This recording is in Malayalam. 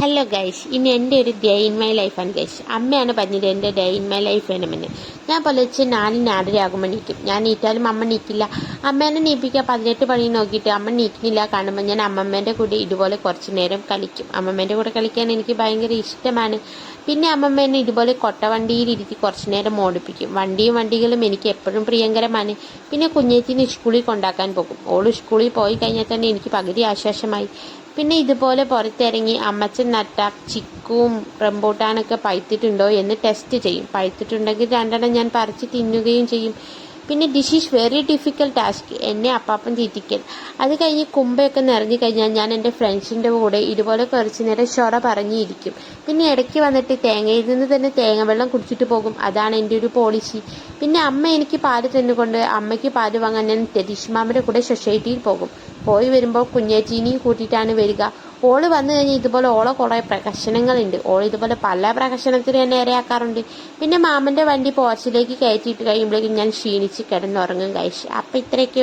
ഹലോ ഗൈസ്, ഇനി എൻ്റെ ഒരു ഡേ ഇൻ മൈ ലൈഫാണ് ഗൈസ്. അമ്മയാണ് പറഞ്ഞത് എൻ്റെ ഡേ ഇൻ മൈ ലൈഫ് വേണമെന്ന്. ഞാൻ പൊലച്ച് 4:30 എണീക്കും. ഞാൻ നീറ്റാലും അമ്മ നീക്കില്ല. അമ്മേനെ നീപ്പിക്കുക 18 പണി നോക്കിയിട്ട് അമ്മ നീക്കുന്നില്ല കാണുമ്പോൾ ഞാൻ അമ്മമ്മേൻ്റെ കൂടെ ഇതുപോലെ കുറച്ച് നേരം കളിക്കും. അമ്മമ്മേൻ്റെ കൂടെ കളിക്കാൻ എനിക്ക് ഭയങ്കര ഇഷ്ടമാണ്. പിന്നെ അമ്മമ്മേനെ ഇതുപോലെ കൊട്ടവണ്ടിയിലിരുത്തി കുറച്ച് നേരം ഓടിപ്പിക്കും. വണ്ടികളും എനിക്ക് എപ്പോഴും പ്രിയങ്കരമാണ്. പിന്നെ കുഞ്ഞേച്ചിനെ സ്കൂളിൽ കൊണ്ടാക്കാൻ പോകും. ഓള് സ്കൂളിൽ പോയി കഴിഞ്ഞാൽ തന്നെ എനിക്ക് പകുതി ആശ്വാസമായി. പിന്നെ ഇതുപോലെ പുറത്തിറങ്ങി അമ്മച്ചൻ നട്ട ചിക്കുവും റംബൂട്ടാനൊക്കെ പഴുത്തിട്ടുണ്ടോ എന്ന് ടെസ്റ്റ് ചെയ്യും. പഴുത്തിട്ടുണ്ടെങ്കിൽ 2 ഞാൻ പറിച്ച് തിന്നുകയും ചെയ്യും. പിന്നെ this is very difficult task, എന്നെ അപ്പാപ്പൻ തീറ്റിക്കൽ. അത് കഴിഞ്ഞ് കുമ്പയൊക്കെ നിറഞ്ഞു കഴിഞ്ഞാൽ ഞാൻ എൻ്റെ ഫ്രണ്ട്സിൻ്റെ കൂടെ ഇതുപോലെ കുറച്ച് നേരം ചൊറ പറഞ്ഞിരിക്കും. പിന്നെ ഇടയ്ക്ക് വന്നിട്ട് തേങ്ങയിൽ നിന്ന് തന്നെ തേങ്ങ വെള്ളം കുടിച്ചിട്ട് പോകും. അതാണ് എൻ്റെ ഒരു പോളിസി. പിന്നെ അമ്മ എനിക്ക് പാല് തന്നുകൊണ്ട് അമ്മയ്ക്ക് പാല് വാങ്ങാൻ ഞാൻ രതീഷ്മാമയുടെ കൂടെ സൊസൈറ്റിയിൽ പോകും. പോയി വരുമ്പോൾ കുഞ്ഞേച്ചീനെയും കൂട്ടിയിട്ടാണ് വരിക. ഓള് വന്നു കഴിഞ്ഞാൽ ഇതുപോലെ ഓളെ കുറേ പ്രകർശനങ്ങളുണ്ട്. ഓൾ ഇതുപോലെ പല പ്രകർശനത്തിന് എന്നെ ഇരയാക്കാറുണ്ട്. പിന്നെ മാമൻ്റെ വണ്ടി പോർച്ചിലേക്ക് കയറ്റിയിട്ട് കഴിയുമ്പോഴേക്കും ഞാൻ ക്ഷീണിച്ച് കിടന്നുറങ്ങും കഴിച്ച്. അപ്പം ഇത്രയൊക്കെ